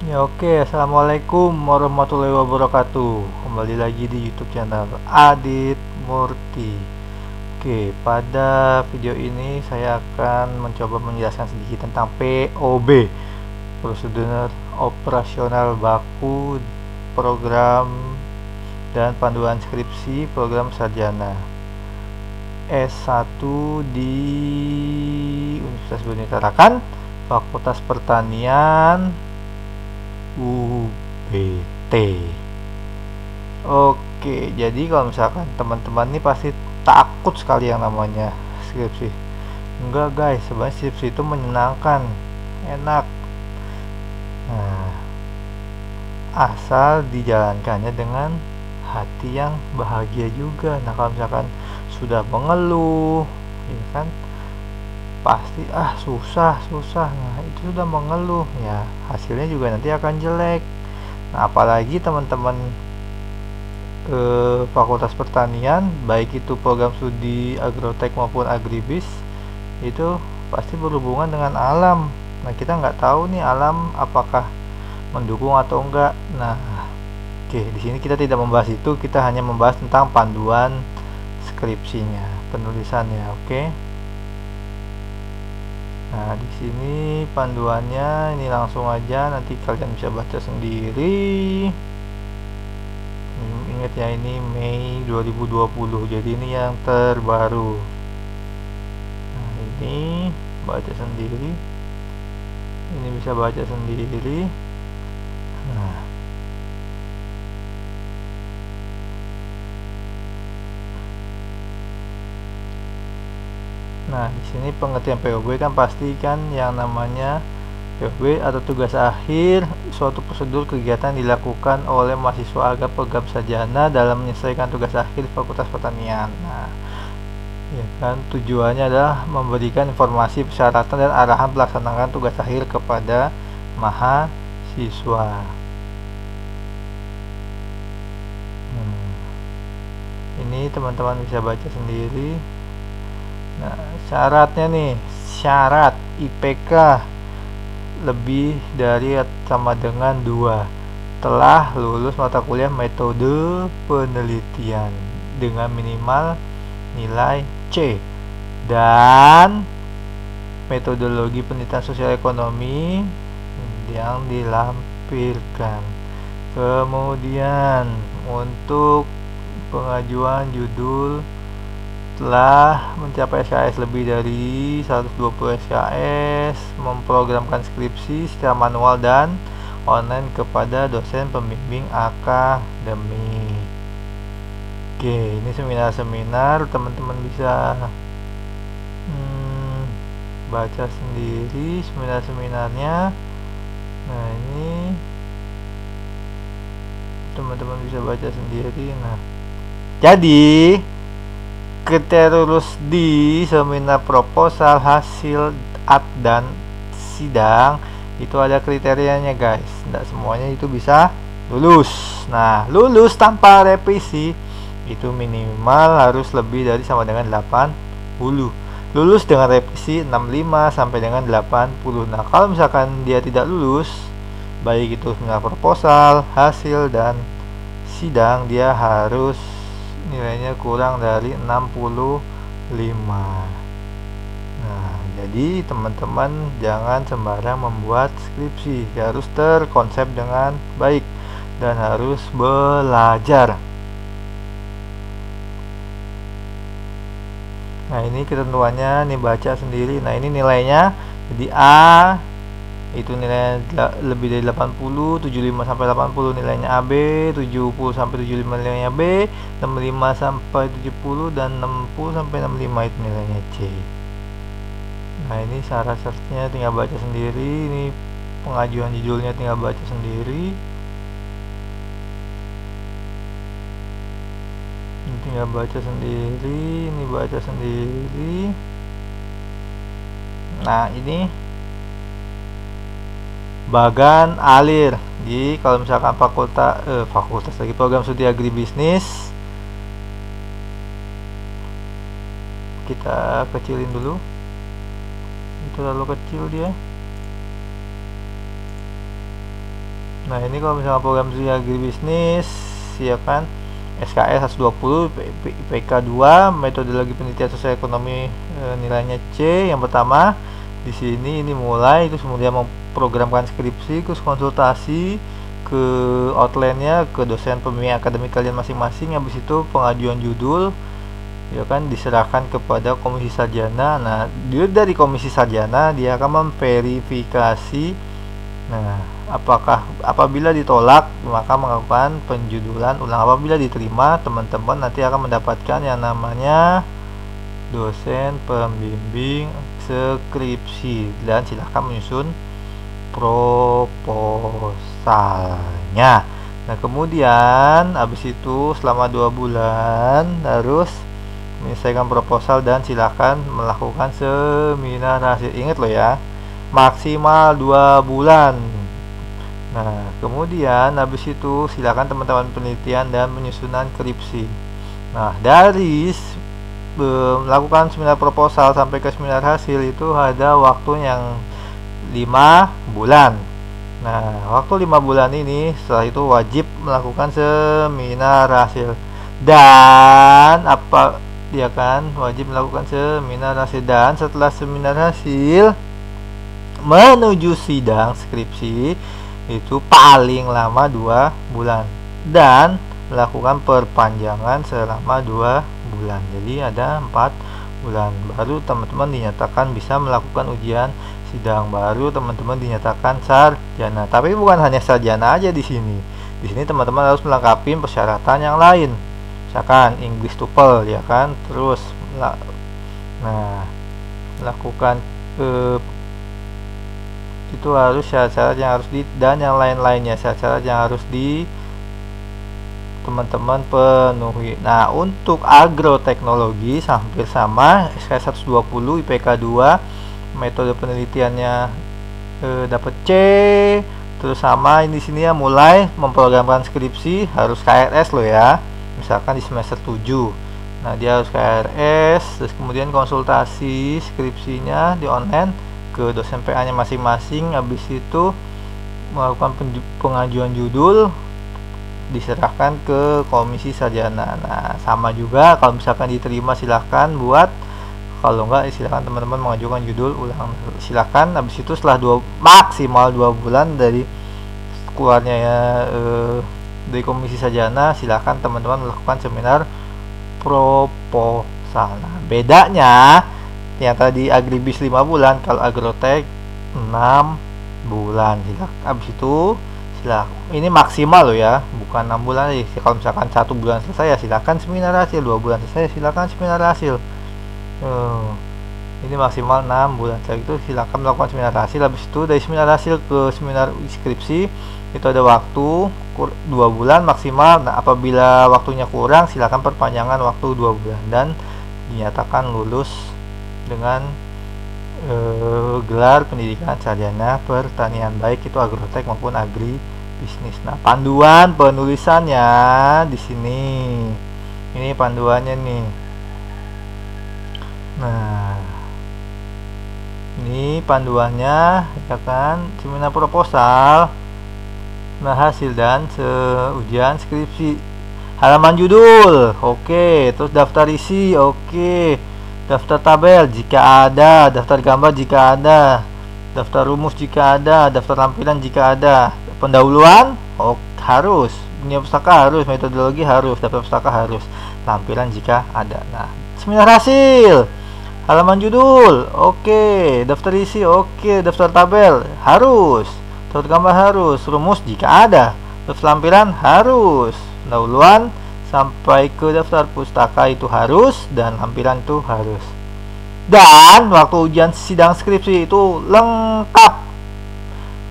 Ya oke, Assalamualaikum warahmatullahi wabarakatuh. Kembali lagi di YouTube channel Adit Murti. Oke, pada video ini saya akan mencoba menjelaskan sedikit tentang POB, prosedur operasional baku, program dan panduan skripsi program sarjana S1 di Universitas Bumi Tarakan, Fakultas Pertanian UBT. Oke, jadi kalau misalkan teman-teman ini pasti takut sekali yang namanya skripsi. Enggak guys, sebenarnya skripsi itu menyenangkan, enak. Nah, asal dijalankannya dengan hati yang bahagia juga. Nah, kalau misalkan sudah mengeluh, ya kan, pasti susah. Nah, itu sudah mengeluh ya, hasilnya juga nanti akan jelek. Nah, apalagi teman-teman Fakultas Pertanian, baik itu program studi agrotek maupun agribis, itu pasti berhubungan dengan alam. Nah, kita nggak tahu nih alam apakah mendukung atau enggak. Nah, oke, di sini kita tidak membahas itu, kita hanya membahas tentang panduan skripsinya, penulisannya. Oke. Nah, di sini panduannya, ini langsung aja nanti kalian bisa baca sendiri. Ingat ya, ini Mei 2020. Jadi ini yang terbaru. Nah, ini baca sendiri. Ini bisa baca sendiri. Nah, di sini pengertian POB kan pasti kan yang namanya POB atau tugas akhir, suatu prosedur kegiatan dilakukan oleh mahasiswa agar program sarjana dalam menyelesaikan tugas akhir Fakultas Pertanian. Nah, ya kan, tujuannya adalah memberikan informasi persyaratan dan arahan pelaksanaan tugas akhir kepada mahasiswa. Ini teman-teman bisa baca sendiri. Nah, syaratnya nih, syarat IPK lebih dari sama dengan 2, telah lulus mata kuliah metode penelitian dengan minimal nilai C, dan metodologi penelitian sosial ekonomi yang dilampirkan. Kemudian untuk pengajuan judul telah mencapai SKS lebih dari 120 SKS, memprogramkan skripsi secara manual dan online kepada dosen pembimbing akademik. Oke, ini seminar-seminar, teman-teman bisa baca sendiri seminar-seminarnya. Nah, ini teman-teman bisa baca sendiri. Nah, jadi kriteria lulus di seminar, proposal, hasil, dan sidang itu ada kriterianya guys. Tidak semuanya itu bisa lulus. Nah, lulus tanpa revisi itu minimal harus lebih dari sama dengan 80. Lulus dengan revisi 65 sampai dengan 80. Nah, kalau misalkan dia tidak lulus, baik itu seminar, proposal, hasil, dan sidang, dia harus nilainya kurang dari 65. Nah, jadi teman-teman jangan sembarang membuat skripsi, harus terkonsep dengan baik dan harus belajar. Nah, ini ketentuannya, nih baca sendiri. Nah, ini nilainya. Jadi A itu nilainya lebih dari 80, 75 sampai 80 nilainya AB, 70 sampai 75 nilainya B, 65 sampai 70, dan 60 sampai 65 itu nilainya C. Nah, ini syarat-syaratnya tinggal baca sendiri. Ini pengajuan judulnya tinggal baca sendiri. Ini tinggal baca sendiri, ini baca sendiri. Nah, ini bagan alir. Jadi kalau misalkan fakultas lagi program studi agribisnis, kita kecilin dulu, itu terlalu kecil dia. Nah, ini kalau misalnya program studi agribisnis ya kan, SKS 120, IPK 2, metodologi penelitian sosial ekonomi, nilainya C. Yang pertama di sini ini mulai, terus kemudian memprogramkan skripsi, terus konsultasi ke outline-nya ke dosen pembimbing akademik kalian masing-masing. Habis itu pengajuan judul ya kan, diserahkan kepada komisi sarjana. Nah, dari komisi sarjana dia akan memverifikasi. Nah, apabila ditolak maka melakukan penjudulan ulang. Apabila diterima, teman-teman nanti akan mendapatkan yang namanya dosen pembimbing skripsi dan silahkan menyusun proposalnya. Nah, kemudian habis itu selama 2 bulan harus menyelesaikan proposal dan silahkan melakukan seminar hasil. Ingat loh ya, maksimal 2 bulan. Nah, kemudian habis itu silakan teman-teman penelitian dan penyusunan skripsi. Nah, dari melakukan seminar proposal sampai ke seminar hasil itu ada waktu yang 5 bulan. Nah, waktu 5 bulan ini setelah itu wajib melakukan seminar hasil. Dan ya kan, wajib melakukan seminar hasil. Dan setelah seminar hasil menuju sidang skripsi itu paling lama 2 bulan dan melakukan perpanjangan selama 2 bulan. Jadi ada 4 bulan baru teman-teman dinyatakan bisa melakukan ujian sidang, baru teman-teman dinyatakan sarjana. Tapi bukan hanya sarjana aja di sini. Di sini teman-teman harus melengkapi persyaratan yang lain. Misalkan English TOEFL ya kan, terus melakukan itu harus syarat-syarat yang harus dan yang lain-lainnya, syarat-syarat yang harus teman-teman penuhi. Nah, untuk agroteknologi hampir sama, SKS 120, IPK 2, metode penelitiannya dapat C. Terus sama ini sini ya, mulai memprogramkan skripsi harus KRS loh ya. Misalkan di semester 7. Nah, dia harus KRS, terus kemudian konsultasi skripsinya di online ke dosen PA-nya masing-masing. Habis itu melakukan pengajuan judul, diserahkan ke komisi sarjana. Nah, sama juga kalau misalkan diterima silahkan buat, kalau enggak silahkan teman-teman mengajukan judul ulang. Silahkan habis itu setelah maksimal 2 bulan dari keluarnya ya, dari komisi sarjana, silahkan teman-teman melakukan seminar proposal. Nah, bedanya yang tadi agribis 5 bulan, kalau agrotek 6 bulan. Habis itu ini maksimal loh ya, bukan 6 bulan aja. Kalau misalkan 1 bulan selesai ya silakan seminar hasil, 2 bulan selesai silakan seminar hasil. Ini maksimal 6 bulan. Setelah itu silakan melakukan seminar hasil. Habis itu dari seminar hasil ke seminar skripsi itu ada waktu 2 bulan maksimal. Nah, apabila waktunya kurang silakan perpanjangan waktu 2 bulan dan dinyatakan lulus dengan gelar pendidikan sarjana pertanian, baik itu agrotek maupun agribisnis. Nah, panduan penulisannya di sini. Ini panduannya nih. Nah, ini panduannya ya kan, seminar proposal, nah hasil dan ujian skripsi. Halaman judul, oke. Terus daftar isi, oke. Daftar tabel jika ada, daftar gambar jika ada, daftar rumus jika ada, daftar tampilan jika ada. Pendahuluan harus, dunia pustaka harus, metodologi harus, daftar pustaka harus, tampilan jika ada. Nah, seminar hasil, halaman judul, oke. Daftar isi, oke. Daftar tabel harus, daftar gambar harus, rumus jika ada, daftar tampilan harus, pendahuluan sampai ke daftar pustaka itu harus, dan lampiran itu harus. Dan waktu ujian sidang skripsi itu lengkap.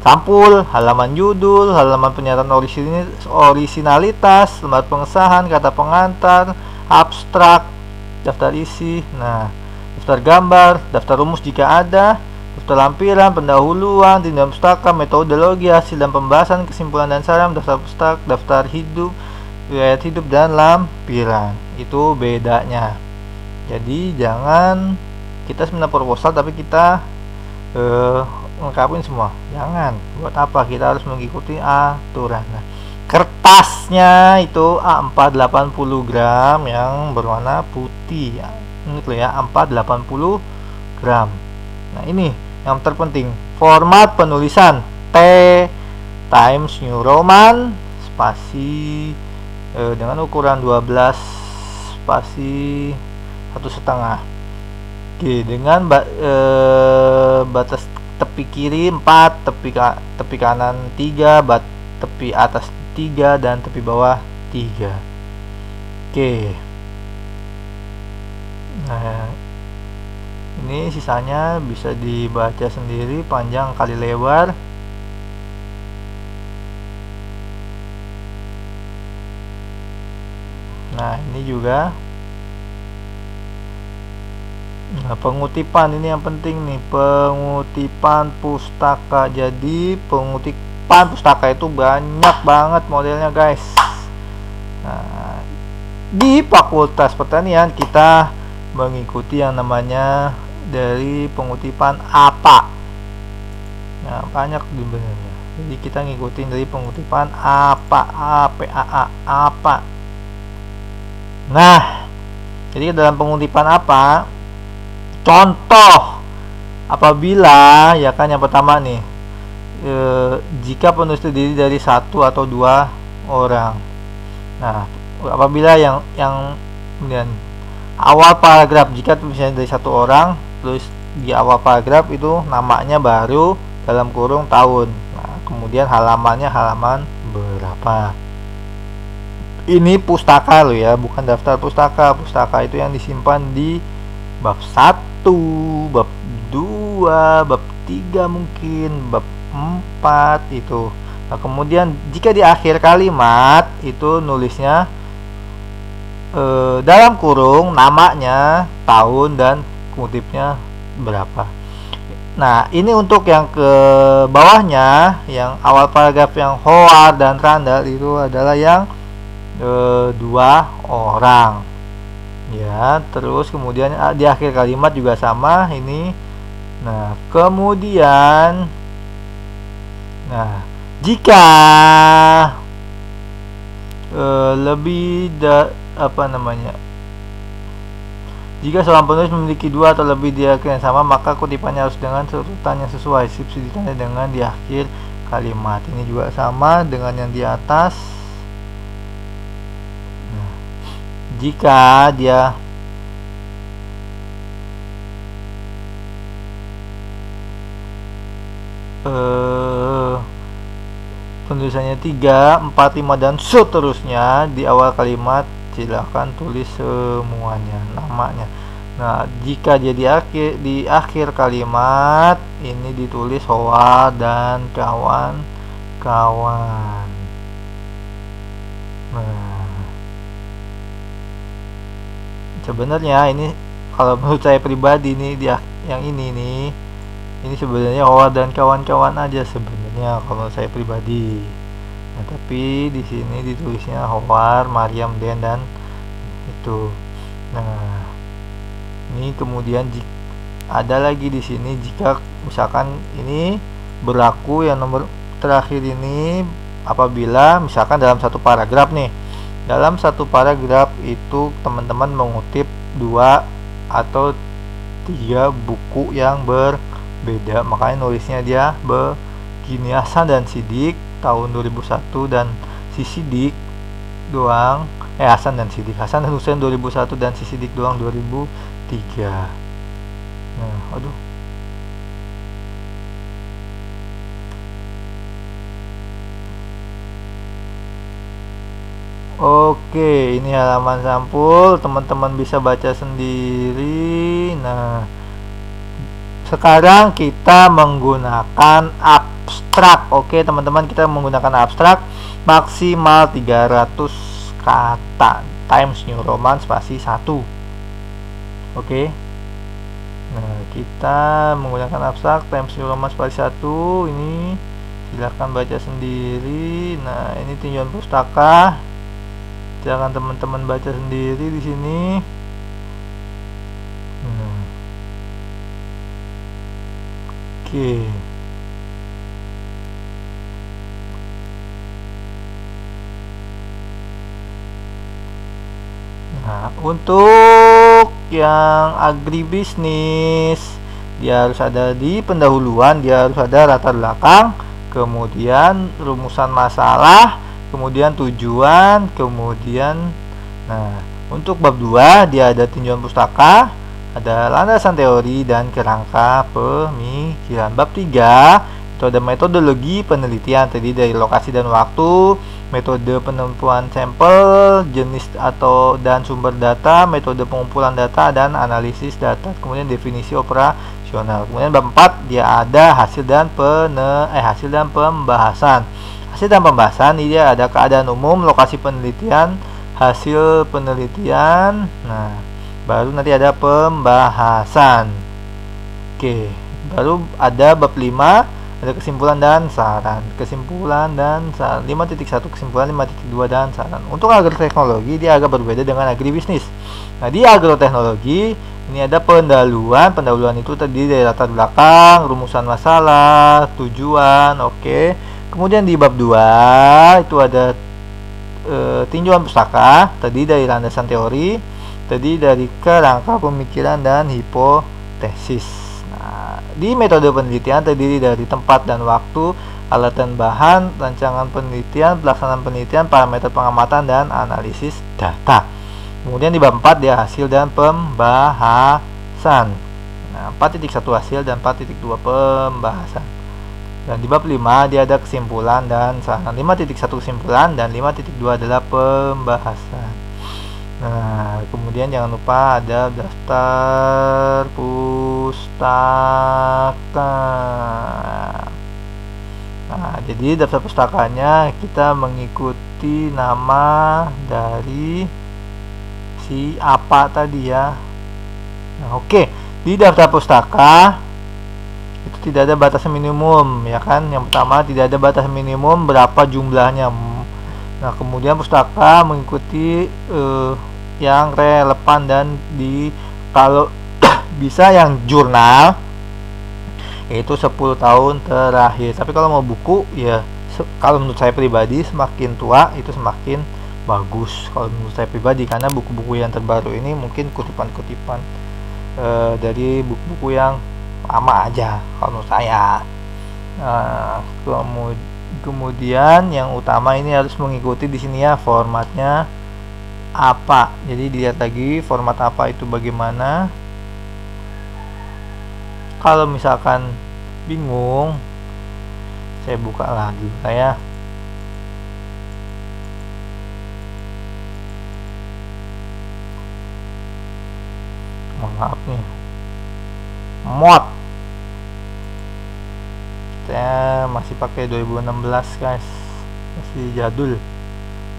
Sampul, halaman judul, halaman pernyataan orisinalitas, lembar pengesahan, kata pengantar, abstrak, daftar isi, nah, daftar gambar, daftar rumus jika ada, daftar lampiran, pendahuluan, tindakan pustaka, metodologi, hasil dan pembahasan, kesimpulan dan saran, daftar pustaka, daftar hidup, riwayat hidup dan lampiran. Itu bedanya. Jadi jangan kita seminar proposal tapi kita lengkapin semua, jangan. Buat apa kita harus mengikuti aturan. Nah, kertasnya itu A4 80 gram yang berwarna putih ya. Ini tuh ya, A4 80 gram. Nah, ini yang terpenting, format penulisan T Times New Roman spasi dengan ukuran 12 spasi 1,5. Oke, dengan batas tepi kiri 4, tepi kanan 3, tepi atas 3, dan tepi bawah 3. Oke. Nah, ini sisanya bisa dibaca sendiri, panjang kali lebar. Nah, ini juga. Nah, pengutipan ini yang penting nih, pengutipan pustaka. Jadi pengutipan pustaka itu banyak banget modelnya, guys. Nah, di Fakultas Pertanian kita mengikuti yang namanya dari pengutipan APA. Nah, banyak sebenarnya. Jadi kita ngikutin dari pengutipan APA, APA. Nah, jadi dalam pengutipan apa? Contoh, apabila ya kan yang pertama nih, jika penulis terdiri dari 1 atau 2 orang. Nah, apabila yang kemudian awal paragraf, jika misalnya dari 1 orang, terus di awal paragraf itu namanya baru dalam kurung tahun. Nah, kemudian halamannya halaman berapa. Ini pustaka loh ya, bukan daftar pustaka. Pustaka itu yang disimpan di bab 1, bab 2, bab 3 mungkin, bab 4 itu. Nah, kemudian jika di akhir kalimat itu nulisnya dalam kurung namanya, tahun, dan kutipnya berapa. Nah, ini untuk yang ke bawahnya, yang awal paragraf yang Howard dan Randall itu adalah yang 2 orang ya. Terus kemudian di akhir kalimat juga sama ini. Nah, kemudian jika jika seorang penulis memiliki 2 atau lebih di akhir yang sama, maka kutipannya harus dengan urutan yang sesuai, ditanda dengan di akhir kalimat. Ini juga sama dengan yang di atas. Jika dia penulisannya 3, 4, 5, dan seterusnya di awal kalimat, silahkan tulis semuanya namanya. Nah, jika dia di akhir kalimat ini ditulis Howard dan kawan-kawan. Nah, sebenarnya ini kalau menurut saya pribadi nih, yang ini nih, ini sebenarnya Howard dan kawan-kawan aja sebenarnya kalau saya pribadi. Nah, tapi di sini ditulisnya Howard, Mariam, Dan, dan itu. Nah, ini kemudian ada lagi di sini, jika misalkan ini berlaku yang nomor terakhir ini apabila misalkan dalam satu paragraf nih. Dalam satu paragraf itu teman-teman mengutip 2 atau 3 buku yang berbeda, makanya nulisnya dia begini, Hasan dan Sidik tahun 2001 dan si Sidik doang, Hasan dan Husain 2001 dan si Sidik doang 2003. Nah, aduh. Oke, ini halaman sampul, teman-teman bisa baca sendiri. Nah, sekarang kita menggunakan abstrak. Oke, teman-teman, kita menggunakan abstrak maksimal 300 kata, Times New Roman spasi 1. Oke. Nah, kita menggunakan abstrak Times New Roman spasi 1 ini, silahkan baca sendiri. Nah, ini tinjauan pustaka. Jangan teman-teman baca sendiri di sini. Oke. Untuk yang agribisnis, dia harus ada di pendahuluan, dia harus ada latar belakang, kemudian rumusan masalah, kemudian tujuan, kemudian untuk bab 2 dia ada tinjauan pustaka, ada landasan teori dan kerangka pemikiran. Bab 3 itu ada metodologi penelitian, tadi dari lokasi dan waktu, metode penentuan sampel, jenis atau dan sumber data, metode pengumpulan data dan analisis data, kemudian definisi operasional. Kemudian bab 4 dia ada hasil dan pembahasan. Hasil dan pembahasan ini dia ada keadaan umum, lokasi penelitian, hasil penelitian. Baru nanti ada pembahasan. Oke, baru ada bab 5 ada kesimpulan dan saran. 5.1 kesimpulan, 5.2 dan saran. Untuk agroteknologi dia agak berbeda dengan agribisnis. Di agroteknologi ini ada pendahuluan. Pendahuluan itu terdiri dari latar belakang, rumusan masalah, tujuan. Oke. Kemudian di bab 2 itu ada tinjauan pustaka, tadi dari landasan teori, tadi dari kerangka pemikiran dan hipotesis. Di metode penelitian terdiri dari tempat dan waktu, alat dan bahan, rancangan penelitian, pelaksanaan penelitian, parameter pengamatan dan analisis data. Kemudian di bab 4 dia hasil dan pembahasan. 4.1 hasil dan 4.2 pembahasan. Dan di bab 5 dia ada kesimpulan dan saran. 5.1 kesimpulan dan 5.2 adalah pembahasan. Kemudian jangan lupa ada daftar pustaka. Jadi daftar pustakanya kita mengikuti nama dari si apa tadi ya. Oke, di daftar pustaka itu tidak ada batas minimum, ya kan? Yang pertama tidak ada batas minimum berapa jumlahnya. Kemudian pustaka mengikuti yang relevan dan kalau bisa yang jurnal itu 10 tahun terakhir. Tapi kalau mau buku ya kalau menurut saya pribadi semakin tua itu semakin bagus kalau menurut saya pribadi, karena buku-buku yang terbaru ini mungkin kutipan-kutipan dari buku-buku yang lama aja kalau menurut saya. Kemudian yang utama ini harus mengikuti di sini ya formatnya apa. Jadi dilihat lagi format apa itu bagaimana. Kalau misalkan bingung, saya buka lagi saya. Maaf nih, mod saya masih pakai 2016 guys, masih jadul,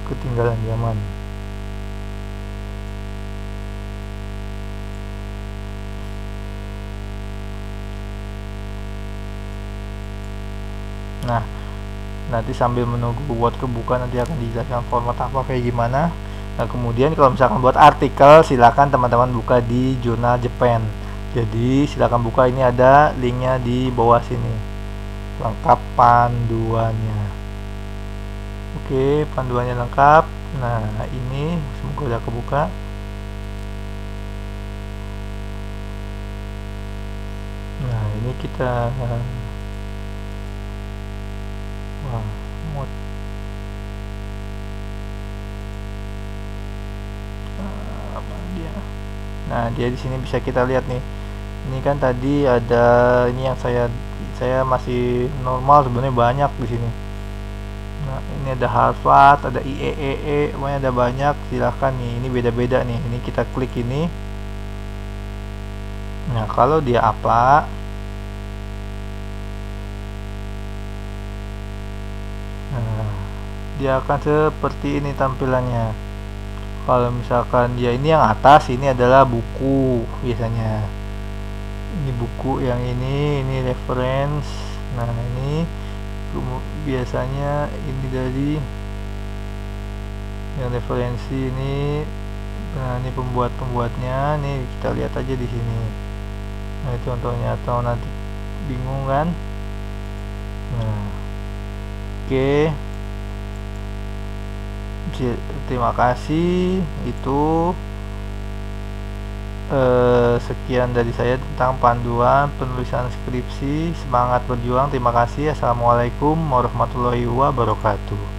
ketinggalan zaman. Nanti sambil menunggu buat kebuka nanti akan dijelaskan format apa kayak gimana. Kemudian kalau misalkan buat artikel silakan teman-teman buka di Jurnal Japan. Jadi silakan buka, ini ada linknya di bawah sini lengkap panduannya. Oke, panduannya lengkap. Ini semoga udah kebuka. Ini kita mod. Dia di sini bisa kita lihat nih. Ini kan tadi ada ini yang saya masih normal, sebenarnya banyak di sini. Ini ada Harvard, ada IEEE, pokoknya ada banyak. Silahkan nih, ini beda-beda nih. Ini kita klik ini. Kalau dia apa? Dia akan seperti ini tampilannya. Kalau misalkan dia ini yang atas, ini adalah buku biasanya. Ini buku yang ini reference. Ini biasanya ini dari yang referensi ini. Ini pembuatnya. Nih kita lihat aja di sini. Contohnya, atau nanti bingung kan? Oke. Terima kasih. Itu Sekian dari saya tentang panduan penulisan skripsi. Semangat berjuang. Terima kasih. Assalamualaikum warahmatullahi wabarakatuh.